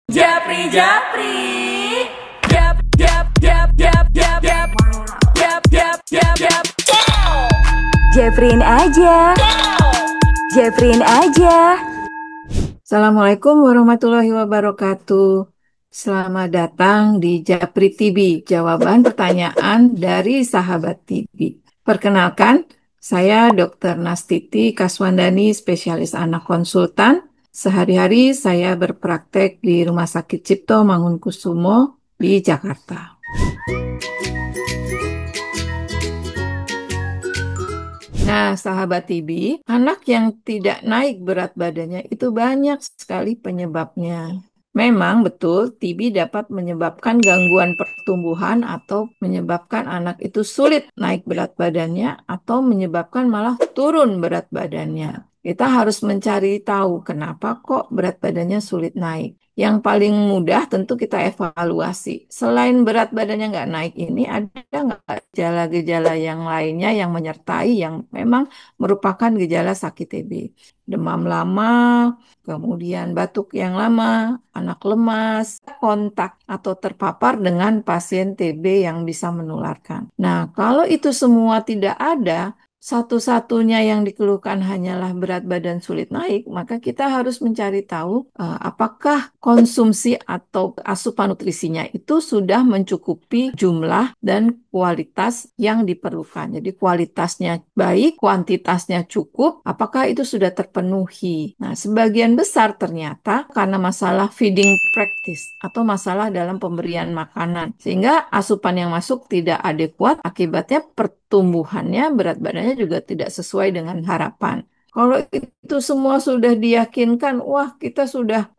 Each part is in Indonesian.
Japri, Japri, Jap, Jap, Jap, Jap, Jap, Jap, Jap, Jap, Jap, Jap. Japrin aja, Japrin aja. Assalamualaikum warahmatullahi wabarakatuh. Selamat datang di Japri TV, jawaban pertanyaan dari sahabat TV. Perkenalkan, saya Dr. Nastiti Kaswandani, spesialis anak konsultan. Sehari-hari saya berpraktek di Rumah Sakit Cipto Mangunkusumo di Jakarta. Nah, sahabat TB, anak yang tidak naik berat badannya itu banyak sekali penyebabnya. Memang betul, TB dapat menyebabkan gangguan pertumbuhan atau menyebabkan anak itu sulit naik berat badannya atau menyebabkan malah turun berat badannya. Kita harus mencari tahu kenapa kok berat badannya sulit naik. Yang paling mudah tentu kita evaluasi. Selain berat badannya nggak naik ini, ada nggak gejala-gejala yang lainnya yang menyertai yang memang merupakan gejala sakit TB? Demam lama, kemudian batuk yang lama, anak lemas, kontak atau terpapar dengan pasien TB yang bisa menularkan. Nah, kalau itu semua tidak ada, satu-satunya yang dikeluhkan hanyalah berat badan sulit naik, maka kita harus mencari tahu apakah konsumsi atau asupan nutrisinya itu sudah mencukupi jumlah dan kualitas yang diperlukan. Jadi kualitasnya baik, kuantitasnya cukup, apakah itu sudah terpenuhi. Nah, sebagian besar ternyata karena masalah feeding practice atau masalah dalam pemberian makanan. Sehingga asupan yang masuk tidak adekuat, akibatnya pertumbuhannya, berat badannya juga tidak sesuai dengan harapan. Kalau itu semua sudah diyakinkan, wah kita sudah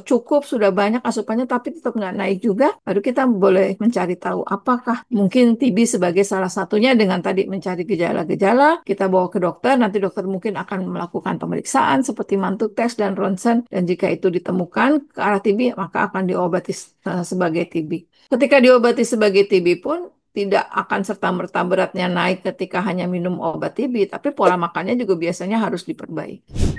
cukup, sudah banyak asupannya, tapi tetap nggak naik juga, baru kita boleh mencari tahu apakah mungkin TB sebagai salah satunya dengan tadi mencari gejala-gejala, kita bawa ke dokter, nanti dokter mungkin akan melakukan pemeriksaan seperti mantuk tes dan ronsen, dan jika itu ditemukan ke arah TB, maka akan diobati sebagai TB. Ketika diobati sebagai TB pun, tidak akan serta-merta beratnya naik ketika hanya minum obat TB, tapi pola makannya juga biasanya harus diperbaiki.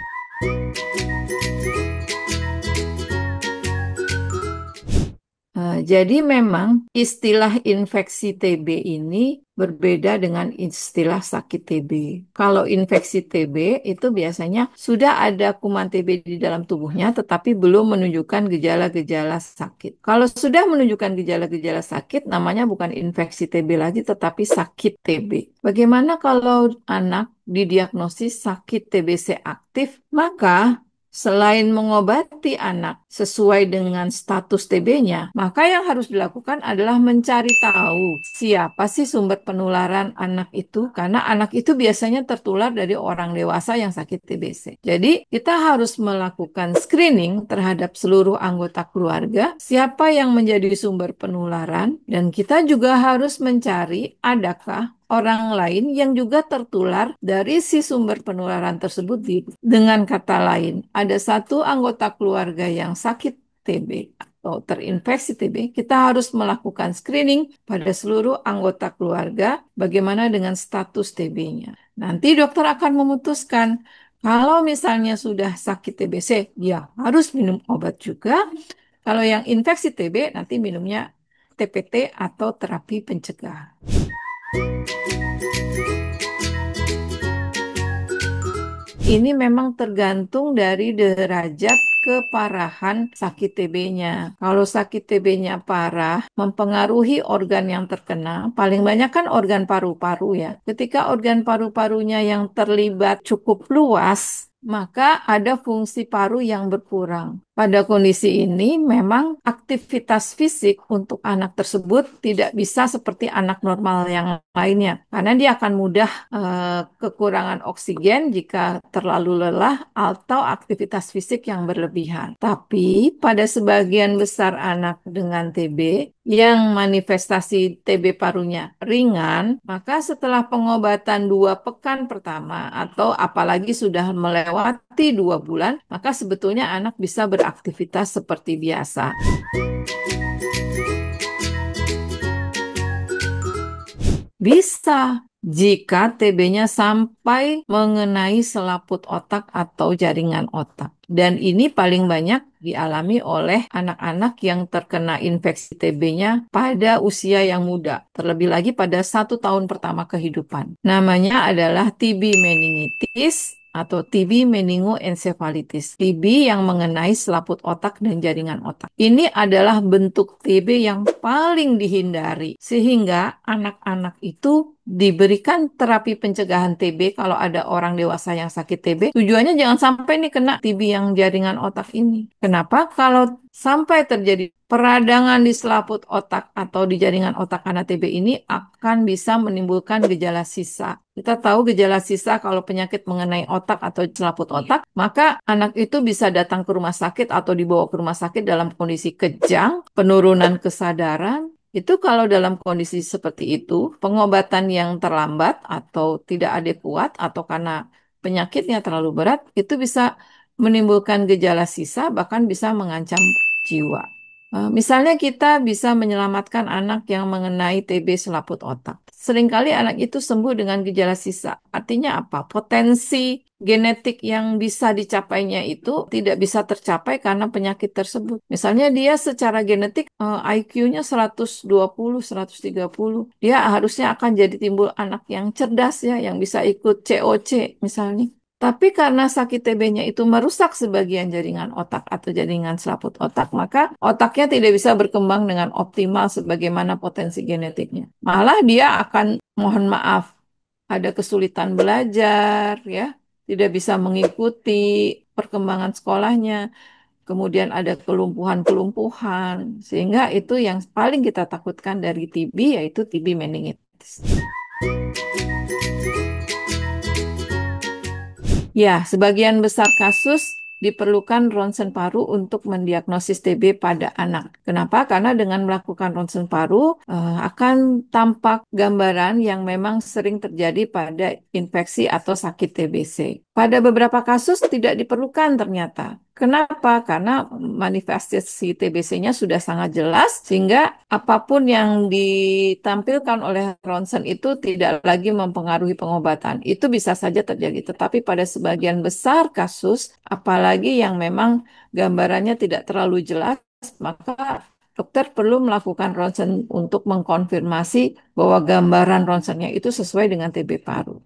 Jadi memang istilah infeksi TB ini berbeda dengan istilah sakit TB. Kalau infeksi TB itu biasanya sudah ada kuman TB di dalam tubuhnya tetapi belum menunjukkan gejala-gejala sakit. Kalau sudah menunjukkan gejala-gejala sakit, namanya bukan infeksi TB lagi tetapi sakit TB. Bagaimana kalau anak didiagnosis sakit TBC aktif? Maka selain mengobati anak sesuai dengan status TB-nya, maka yang harus dilakukan adalah mencari tahu siapa sih sumber penularan anak itu, karena anak itu biasanya tertular dari orang dewasa yang sakit TBC. Jadi, kita harus melakukan screening terhadap seluruh anggota keluarga, siapa yang menjadi sumber penularan, dan kita juga harus mencari adakah orang lain yang juga tertular dari si sumber penularan tersebut. Dengan kata lain, ada satu anggota keluarga yang sakit TB atau terinfeksi TB, kita harus melakukan screening pada seluruh anggota keluarga bagaimana dengan status TB-nya. Nanti dokter akan memutuskan kalau misalnya sudah sakit TBC, ya harus minum obat juga. Kalau yang infeksi TB, nanti minumnya TPT atau terapi pencegah. Ini memang tergantung dari derajat keparahan sakit TB-nya. Kalau sakit TB-nya parah, mempengaruhi organ yang terkena, paling banyak kan organ paru-paru ya. Ketika organ paru-parunya yang terlibat cukup luas, maka ada fungsi paru yang berkurang. Pada kondisi ini, memang aktivitas fisik untuk anak tersebut tidak bisa seperti anak normal yang lainnya. Karena dia akan mudah kekurangan oksigen jika terlalu lelah atau aktivitas fisik yang berlebihan. Tapi pada sebagian besar anak dengan TB, yang manifestasi TB parunya ringan, maka setelah pengobatan 2 pekan pertama atau apalagi sudah melewati 2 bulan, maka sebetulnya anak bisa beraktivitas seperti biasa. Bisa, jika TB-nya sampai mengenai selaput otak atau jaringan otak. Dan ini paling banyak dialami oleh anak-anak yang terkena infeksi TB-nya pada usia yang muda, terlebih lagi pada 1 tahun pertama kehidupan. Namanya adalah TB meningitis atau TB meningoencephalitis, TB yang mengenai selaput otak dan jaringan otak. Ini adalah bentuk TB yang paling dihindari, sehingga anak-anak itu diberikan terapi pencegahan TB kalau ada orang dewasa yang sakit TB. Tujuannya jangan sampai nih kena TB yang jaringan otak ini. Kenapa? Kalau sampai terjadi peradangan di selaput otak atau di jaringan otak karena TB ini akan bisa menimbulkan gejala sisa. Kita tahu gejala sisa kalau penyakit mengenai otak atau selaput otak, maka anak itu bisa datang ke rumah sakit atau dibawa ke rumah sakit dalam kondisi kejang, penurunan kesadaran. Itu kalau dalam kondisi seperti itu, pengobatan yang terlambat atau tidak adekuat atau karena penyakitnya terlalu berat, itu bisa menimbulkan gejala sisa, bahkan bisa mengancam jiwa. Misalnya kita bisa menyelamatkan anak yang mengenai TB selaput otak. Seringkali anak itu sembuh dengan gejala sisa. Artinya apa? Potensi genetik yang bisa dicapainya itu tidak bisa tercapai karena penyakit tersebut. Misalnya dia secara genetik IQ-nya 120, 130. Dia harusnya akan jadi timbul anak yang cerdas ya, yang bisa ikut COC misalnya. Tapi karena sakit TB-nya itu merusak sebagian jaringan otak atau jaringan selaput otak, maka otaknya tidak bisa berkembang dengan optimal sebagaimana potensi genetiknya. Malah dia akan, mohon maaf, ada kesulitan belajar, ya, tidak bisa mengikuti perkembangan sekolahnya, kemudian ada kelumpuhan-kelumpuhan, sehingga itu yang paling kita takutkan dari TB, yaitu TB meningitis. Ya, sebagian besar kasus diperlukan ronsen paru untuk mendiagnosis TB pada anak. Kenapa? Karena dengan melakukan ronsen paru akan tampak gambaran yang memang sering terjadi pada infeksi atau sakit TBC. Pada beberapa kasus tidak diperlukan ternyata. Kenapa? Karena manifestasi TBC-nya sudah sangat jelas, sehingga apapun yang ditampilkan oleh ronsen itu tidak lagi mempengaruhi pengobatan. Itu bisa saja terjadi, tetapi pada sebagian besar kasus, apalagi yang memang gambarannya tidak terlalu jelas, maka dokter perlu melakukan ronsen untuk mengkonfirmasi bahwa gambaran ronsennya itu sesuai dengan TB paru.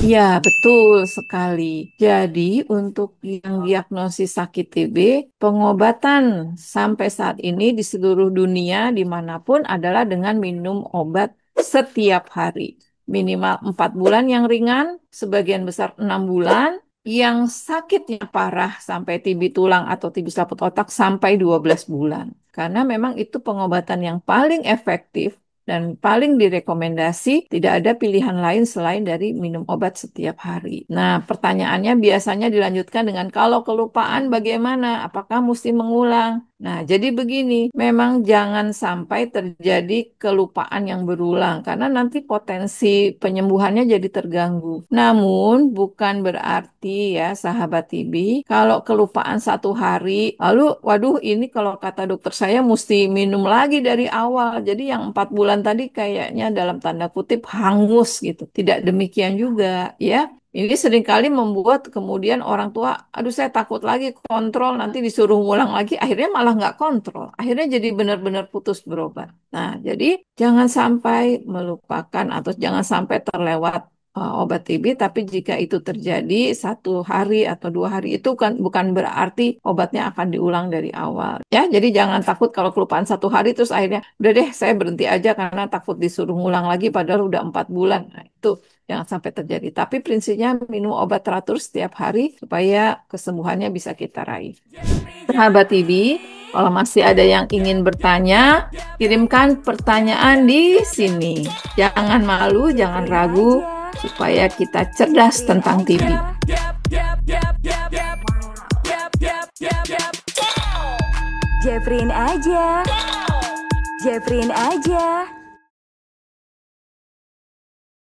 Ya, betul sekali. Jadi, untuk yang diagnosis sakit TB, pengobatan sampai saat ini di seluruh dunia dimanapun adalah dengan minum obat setiap hari. Minimal 4 bulan yang ringan, sebagian besar 6 bulan, yang sakitnya parah sampai TB tulang atau TB selaput otak sampai 12 bulan. Karena memang itu pengobatan yang paling efektif dan paling direkomendasi, tidak ada pilihan lain selain dari minum obat setiap hari. Nah, pertanyaannya biasanya dilanjutkan dengan kalau kelupaan bagaimana? Apakah mesti mengulang? Nah, jadi begini, memang jangan sampai terjadi kelupaan yang berulang, karena nanti potensi penyembuhannya jadi terganggu. Namun, bukan berarti ya, sahabat TB, kalau kelupaan 1 hari, lalu, waduh ini kalau kata dokter saya mesti minum lagi dari awal. Jadi yang 4 bulan tadi kayaknya dalam tanda kutip hangus gitu. Tidak demikian juga ya. Ini seringkali membuat kemudian orang tua, aduh saya takut lagi kontrol, nanti disuruh ngulang lagi, akhirnya malah nggak kontrol. Akhirnya jadi benar-benar putus berobat. Nah, jadi jangan sampai melupakan atau jangan sampai terlewat obat TB, tapi jika itu terjadi 1 hari atau 2 hari itu kan bukan berarti obatnya akan diulang dari awal. Ya, jadi jangan takut kalau kelupaan 1 hari terus akhirnya udah deh saya berhenti aja karena takut disuruh ngulang lagi padahal udah 4 bulan. Nah, itu jangan sampai terjadi. Tapi prinsipnya minum obat teratur setiap hari supaya kesembuhannya bisa kita raih. Sahabat TB, kalau masih ada yang ingin bertanya, kirimkan pertanyaan di sini. Jangan malu, jangan ragu, supaya kita cerdas tentang TB. Jeffreen aja. Jeffreen aja.